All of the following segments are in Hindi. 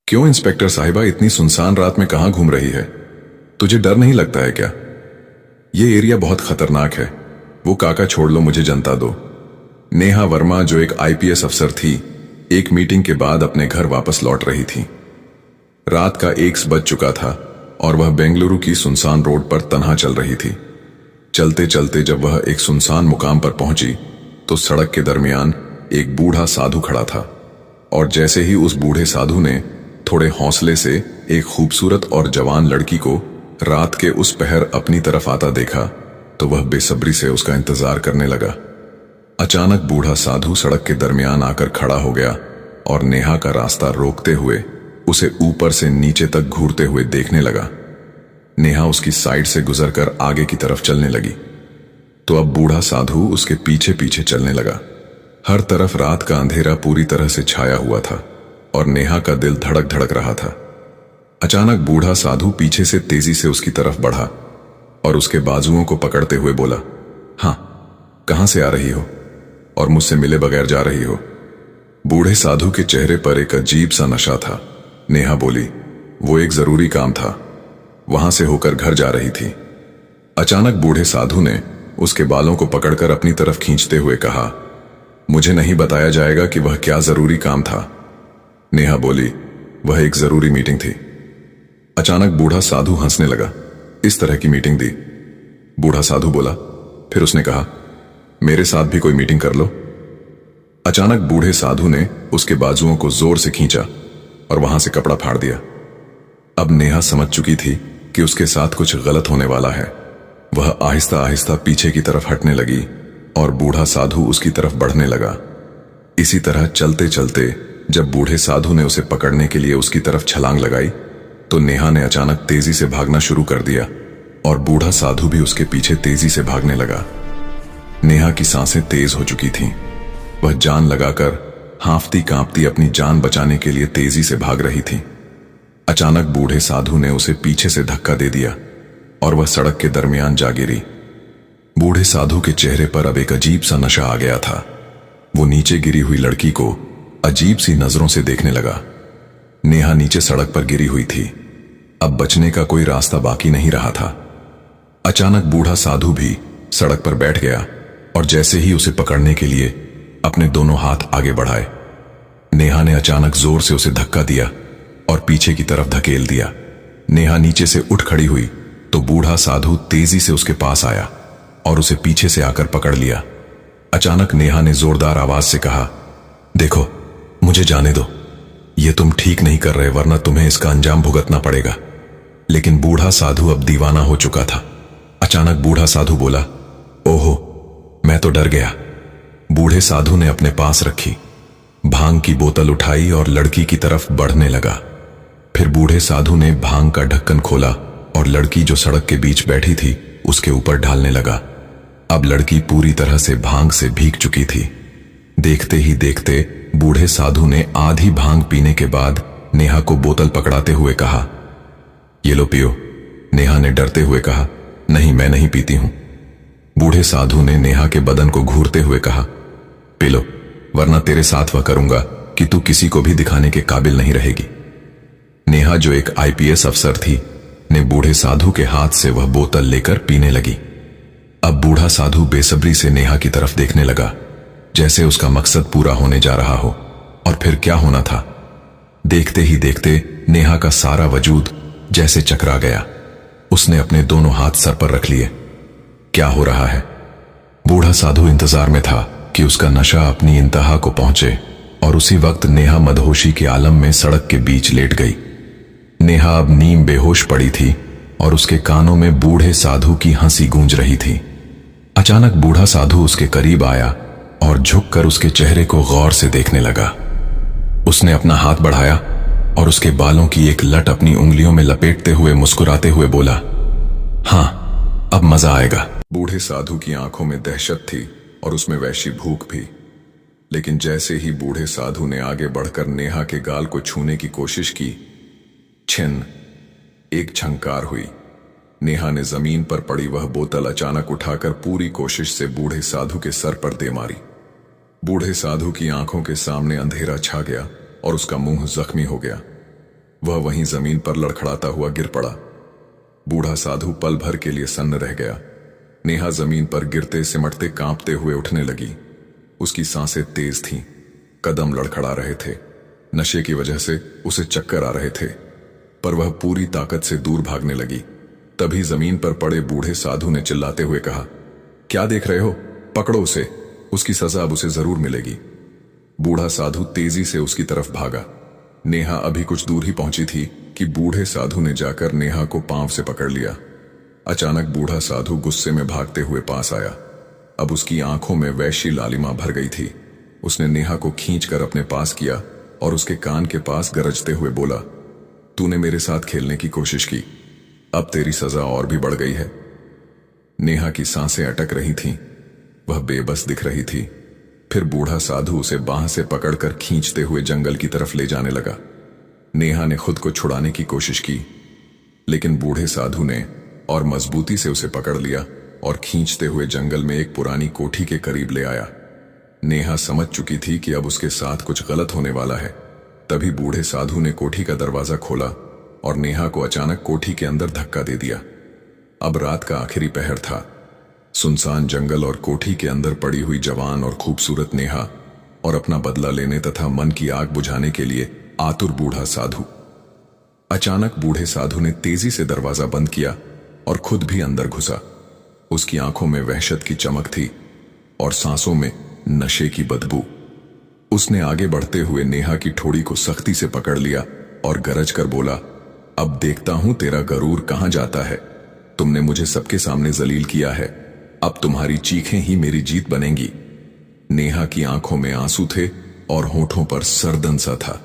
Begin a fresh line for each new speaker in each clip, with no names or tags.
क्यों इंस्पेक्टर साहिबा इतनी सुनसान रात में कहां घूम रही है? तुझे डर नहीं लगता है क्या? ये एरिया बहुत खतरनाक है। वो काका छोड़ लो, मुझे जनता दो। नेहा वर्मा जो एक आईपीएस अफसर थी, एक मीटिंग के बाद अपने घर वापस लौट रही थी। रात का 1 बज चुका था और वह बेंगलुरु की सुनसान रोड पर तन्हा चल रही थी। चलते चलते जब वह एक सुनसान मुकाम पर पहुंची तो सड़क के दरमियान एक बूढ़ा साधु खड़ा था, और जैसे ही उस बूढ़े साधु ने थोड़े हौसले से एक खूबसूरत और जवान लड़की को रात के उस पहर अपनी तरफ आता देखा तो वह बेसब्री से उसका इंतजार करने लगा। अचानक बूढ़ा साधु सड़क के दरमियान आकर खड़ा हो गया और नेहा का रास्ता रोकते हुए उसे ऊपर से नीचे तक घूरते हुए देखने लगा। नेहा उसकी साइड से गुजरकर आगे की तरफ चलने लगी तो अब बूढ़ा साधु उसके पीछे पीछे चलने लगा। हर तरफ रात का अंधेरा पूरी तरह से छाया हुआ था और नेहा का दिल धड़क धड़क रहा था। अचानक बूढ़ा साधु पीछे से तेजी से उसकी तरफ बढ़ा और उसके बाजुओं को पकड़ते हुए बोला, हाँ, कहां से आ रही हो और मुझसे मिले बगैर जा रही हो? बूढ़े साधु के चेहरे पर एक अजीब सा नशा था। नेहा बोली, वो एक जरूरी काम था, वहां से होकर घर जा रही थी। अचानक बूढ़े साधु ने उसके बालों को पकड़कर अपनी तरफ खींचते हुए कहा, मुझे नहीं बताया जाएगा कि वह क्या जरूरी काम था? नेहा बोली, वह एक जरूरी मीटिंग थी। अचानक बूढ़ा साधु हंसने लगा। इस तरह की मीटिंग दी? बूढ़ा साधु बोला। फिर उसने कहा, मेरे साथ भी कोई मीटिंग कर लो। अचानक बूढ़े साधु ने उसके बाजुओं को जोर से खींचा और वहां से कपड़ा फाड़ दिया। अब नेहा समझ चुकी थी कि उसके साथ कुछ गलत होने वाला है। वह आहिस्ता आहिस्ता पीछे की तरफ हटने लगी और बूढ़ा साधु उसकी तरफ बढ़ने लगा। इसी तरह चलते चलते जब बूढ़े साधु ने उसे पकड़ने के लिए उसकी तरफ छलांग लगाई तो नेहा ने अचानक तेजी से भागना शुरू कर दिया और बूढ़ा साधु भी उसके पीछे तेजी से भागने लगा। नेहा की सांसें तेज हो चुकी थीं। वह जान लगाकर हांफती कांपती अपनी जान बचाने के लिए तेजी से भाग रही थी। अचानक बूढ़े साधु ने उसे पीछे से धक्का दे दिया और वह सड़क के दरमियान जा गिरी। बूढ़े साधु के चेहरे पर अब एक अजीब सा नशा आ गया था। वो नीचे गिरी हुई लड़की को अजीब सी नजरों से देखने लगा। नेहा नीचे सड़क पर गिरी हुई थी। अब बचने का कोई रास्ता बाकी नहीं रहा था। अचानक बूढ़ा साधु भी सड़क पर बैठ गया और जैसे ही उसे पकड़ने के लिए अपने दोनों हाथ आगे बढ़ाए, नेहा ने अचानक जोर से उसे धक्का दिया और पीछे की तरफ धकेल दिया। नेहा नीचे से उठ खड़ी हुई तो बूढ़ा साधु तेजी से उसके पास आया और उसे पीछे से आकर पकड़ लिया। अचानक नेहा ने जोरदार आवाज से कहा, देखो, मुझे जाने दो, ये तुम ठीक नहीं कर रहे, वरना तुम्हें इसका अंजाम भुगतना पड़ेगा। लेकिन बूढ़ा साधु अब दीवाना हो चुका था। अचानक बूढ़ा साधु बोला, ओहो, मैं तो डर गया। बूढ़े साधु ने अपने पास रखी भांग की बोतल उठाई और लड़की की तरफ बढ़ने लगा। फिर बूढ़े साधु ने भांग का ढक्कन खोला और लड़की जो सड़क के बीच बैठी थी उसके ऊपर ढालने लगा। अब लड़की पूरी तरह से भांग से भीग चुकी थी। देखते ही देखते बूढ़े साधु ने आधी भांग पीने के बाद नेहा को बोतल पकड़ाते हुए कहा, ये लो पियो। नेहा ने डरते हुए कहा, नहीं, मैं नहीं पीती हूं। बूढ़े साधु ने नेहा के बदन को घूरते हुए कहा, पी लो, वरना तेरे साथ वह करूंगा कि तू किसी को भी दिखाने के काबिल नहीं रहेगी। नेहा जो एक आईपीएस अफसर थी ने बूढ़े साधु के हाथ से वह बोतल लेकर पीने लगी। अब बूढ़ा साधु बेसब्री से नेहा की तरफ देखने लगा, जैसे उसका मकसद पूरा होने जा रहा हो। और फिर क्या होना था, देखते ही देखते नेहा का सारा वजूद जैसे चकरा गया। उसने अपने दोनों हाथ सर पर रख लिए। क्या हो रहा है? बूढ़ा साधु इंतजार में था कि उसका नशा अपनी इंतहा को पहुंचे और उसी वक्त नेहा मदहोशी के आलम में सड़क के बीच लेट गई। नेहा अब नीम बेहोश पड़ी थी और उसके कानों में बूढ़े साधु की हंसी गूंज रही थी। अचानक बूढ़ा साधु उसके करीब आया और झुककर उसके चेहरे को गौर से देखने लगा। उसने अपना हाथ बढ़ाया और उसके बालों की एक लट अपनी उंगलियों में लपेटते हुए मुस्कुराते हुए बोला, हाँ, अब मजा आएगा। बूढ़े साधु की आंखों में दहशत थी और उसमें वैसी भूख भी। लेकिन जैसे ही बूढ़े साधु ने आगे बढ़कर नेहा के गाल को छूने की कोशिश की, छिन एक छंकार हुई। नेहा ने जमीन पर पड़ी वह बोतल अचानक उठाकर पूरी कोशिश से बूढ़े साधु के सर पर दे मारी। बूढ़े साधु की आंखों के सामने अंधेरा छा गया और उसका मुंह जख्मी हो गया। वह वहीं जमीन पर लड़खड़ाता हुआ गिर पड़ा। बूढ़ा साधु पल भर के लिए सन्न रह गया। नेहा जमीन पर गिरते सिमटते कांपते हुए उठने लगी। उसकी सांसें तेज थीं, कदम लड़खड़ा रहे थे। नशे की वजह से उसे चक्कर आ रहे थे, पर वह पूरी ताकत से दूर भागने लगी। तभी जमीन पर पड़े बूढ़े साधु ने चिल्लाते हुए कहा, क्या देख रहे हो? पकड़ो उसे, उसकी सजा अब उसे जरूर मिलेगी। बूढ़ा साधु तेजी से उसकी तरफ भागा। नेहा अभी कुछ दूर ही पहुंची थी कि बूढ़े साधु ने जाकर नेहा को पांव से पकड़ लिया। अचानक बूढ़ा साधु गुस्से में भागते हुए पास आया। अब उसकी आंखों में वैश्य लालिमा भर गई थी। उसने नेहा को खींचकर अपने पास किया और उसके कान के पास गरजते हुए बोला, तूने मेरे साथ खेलने की कोशिश की, अब तेरी सजा और भी बढ़ गई है। नेहा की सांसें अटक रही थीं, वह बेबस दिख रही थी। फिर बूढ़ा साधु उसे बांह से पकड़कर खींचते हुए जंगल की तरफ ले जाने लगा। नेहा ने खुद को छुड़ाने की कोशिश की, लेकिन बूढ़े साधु ने और मजबूती से उसे पकड़ लिया और खींचते हुए जंगल में एक पुरानी कोठी के करीब ले आया। नेहा समझ चुकी थी कि अब उसके साथ कुछ गलत होने वाला है। तभी बूढ़े साधु ने कोठी का दरवाजा खोला और नेहा को अचानक कोठी के अंदर धक्का दे दिया। अब रात का आखिरी पहर था। सुनसान जंगल और कोठी के अंदर पड़ी हुई जवान और खूबसूरत नेहा और अपना बदला लेने तथा मन की आग बुझाने के लिए आतुर बूढ़ा साधु। अचानक बूढ़े साधु ने तेजी से दरवाजा बंद किया और खुद भी अंदर घुसा। उसकी आंखों में वहशत की चमक थी और सांसों में नशे की बदबू। उसने आगे बढ़ते हुए नेहा की ठोड़ी को सख्ती से पकड़ लिया और गरज कर बोला, अब देखता हूं तेरा गरूर कहां जाता है। तुमने मुझे सबके सामने जलील किया है, अब तुम्हारी चीखें ही मेरी जीत बनेंगी। नेहा की आंखों में आंसू थे और होठों पर सरदन सा था।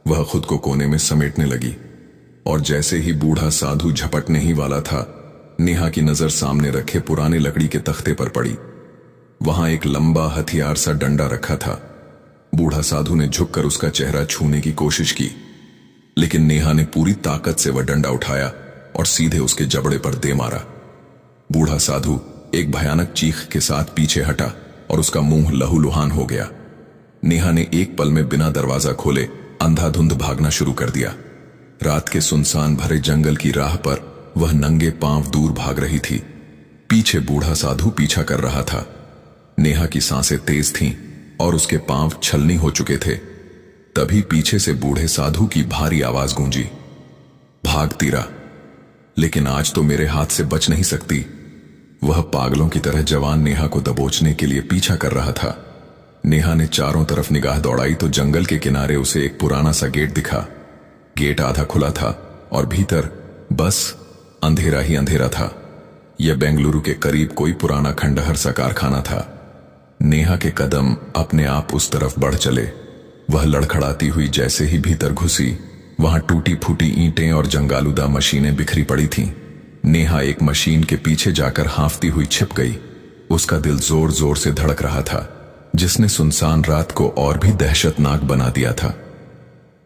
वह खुद को कोने में समेटने लगी और जैसे ही बूढ़ा साधु झपटने ही वाला था, नेहा की नजर सामने रखे पुराने लकड़ी के तख्ते पर पड़ी। वहां एक लंबा हथियार सा डंडा रखा था। बूढ़ा साधु ने झुककर उसका चेहरा छूने की कोशिश की, लेकिन नेहा ने पूरी ताकत से वह डंडा उठाया और सीधे उसके जबड़े पर दे मारा। बूढ़ा साधु एक भयानक चीख के साथ पीछे हटा और उसका मुंह लहूलुहान हो गया। नेहा ने एक पल में बिना दरवाजा खोले अंधाधुंध भागना शुरू कर दिया। रात के सुनसान भरे जंगल की राह पर वह नंगे पांव दूर भाग रही थी। पीछे बूढ़ा साधु पीछा कर रहा था। नेहा की सांसें तेज थीं और उसके पांव छलनी हो चुके थे। तभी पीछे से बूढ़े साधु की भारी आवाज गूंजी, भाग तीरा, लेकिन आज तो मेरे हाथ से बच नहीं सकती। वह पागलों की तरह जवान नेहा को दबोचने के लिए पीछा कर रहा था। नेहा ने चारों तरफ निगाह दौड़ाई तो जंगल के किनारे उसे एक पुराना सा गेट दिखा। गेट आधा खुला था और भीतर बस अंधेरा ही अंधेरा था। यह बेंगलुरु के करीब कोई पुराना खंडहर सा कारखाना था। नेहा के कदम अपने आप उस तरफ बढ़ चले। वह लड़खड़ाती हुई जैसे ही भीतर घुसी, वहां टूटी फूटी ईंटें और जंगालुदा मशीनें बिखरी पड़ी थीं। नेहा एक मशीन के पीछे जाकर हांफती हुई छिप गई। उसका दिल जोर जोर से धड़क रहा था, जिसने सुनसान रात को और भी दहशतनाक बना दिया था।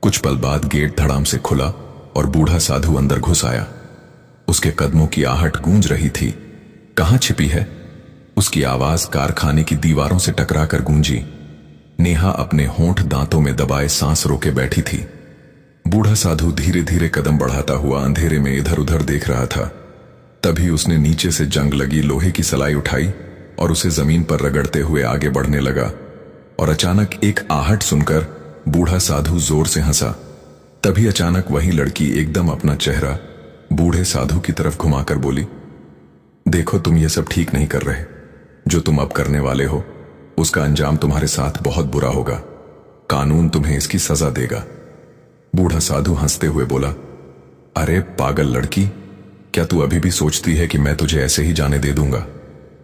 कुछ पल बाद गेट धड़ाम से खुला और बूढ़ा साधु अंदर घुस आया। उसके कदमों की आहट गूंज रही थी। कहां छिपी है? उसकी आवाज कारखाने की दीवारों से टकराकर गूंजी। नेहा अपने होंठ दांतों में दबाए सांस रोके बैठी थी। बूढ़ा साधु धीरे धीरे कदम बढ़ाता हुआ अंधेरे में इधर उधर देख रहा था। तभी उसने नीचे से जंग लगी लोहे की सलाई उठाई और उसे जमीन पर रगड़ते हुए आगे बढ़ने लगा। और अचानक एक आहट सुनकर बूढ़ा साधु जोर से हंसा। तभी अचानक वही लड़की एकदम अपना चेहरा बूढ़े साधु की तरफ घुमाकर बोली, देखो तुम ये सब ठीक नहीं कर रहे। जो तुम अब करने वाले हो उसका अंजाम तुम्हारे साथ बहुत बुरा होगा। कानून तुम्हें इसकी सजा देगा। बूढ़ा साधु हंसते हुए बोला, अरे पागल लड़की, क्या तू अभी भी सोचती है कि मैं तुझे ऐसे ही जाने दे दूंगा?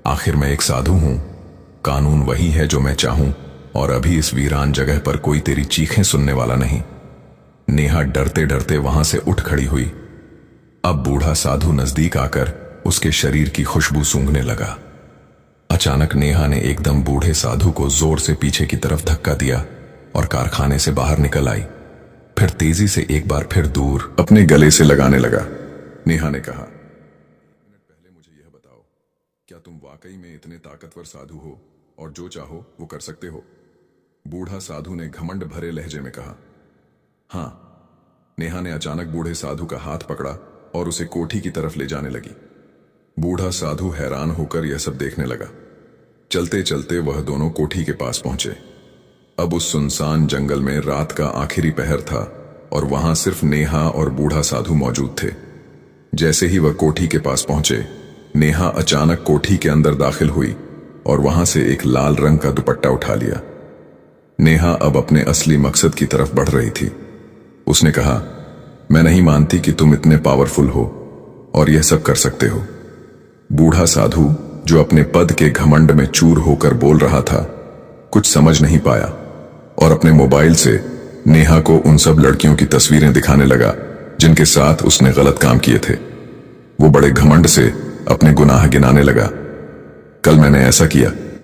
आखिर मैं एक साधु हूं। कानून वही है जो मैं चाहूं और अभी इस वीरान जगह पर कोई तेरी चीखें सुनने वाला नहीं। नेहा डरते डरते वहां से उठ खड़ी हुई। अब बूढ़ा साधु नजदीक आकर उसके शरीर की खुशबू सूंघने लगा। अचानक नेहा ने एकदम बूढ़े साधु को जोर से पीछे की तरफ धक्का दिया और कारखाने से बाहर निकल आई। फिर तेजी से एक बार फिर दूर अपने गले से लगाने लगा। नेहा ने कहा, पहले मुझे यह बताओ, क्या तुम वाकई में इतने ताकतवर साधु हो और जो चाहो वो कर सकते हो? बूढ़ा साधु ने घमंड भरे लहजे में कहा, हां, नेहा ने अचानक बूढ़े साधु का हाथ पकड़ा और उसे कोठी की तरफ ले जाने लगी। बूढ़ा साधु हैरान होकर यह सब देखने लगा। चलते चलते वह दोनों कोठी के पास पहुंचे। अब उस सुनसान जंगल में रात का आखिरी पहर था और वहां सिर्फ नेहा और बूढ़ा साधु मौजूद थे। जैसे ही वह कोठी के पास पहुंचे, नेहा अचानक कोठी के अंदर दाखिल हुई और वहां से एक लाल रंग का दुपट्टा उठा लिया। नेहा अब अपने असली मकसद की तरफ बढ़ रही थी। उसने कहा, मैं नहीं मानती कि तुम इतने पावरफुल हो और यह सब कर सकते हो। बूढ़ा साधु, जो अपने पद के घमंड में चूर होकर बोल रहा था, कुछ समझ नहीं पाया और अपने मोबाइल से नेहा को उन सब लड़कियों की तस्वीरें दिखाने लगा जिनके साथ उसने गलत काम किए थे। वो बड़े घमंड से अपने गुनाह गिनाने लगा। कल मैंने ऐसा किया,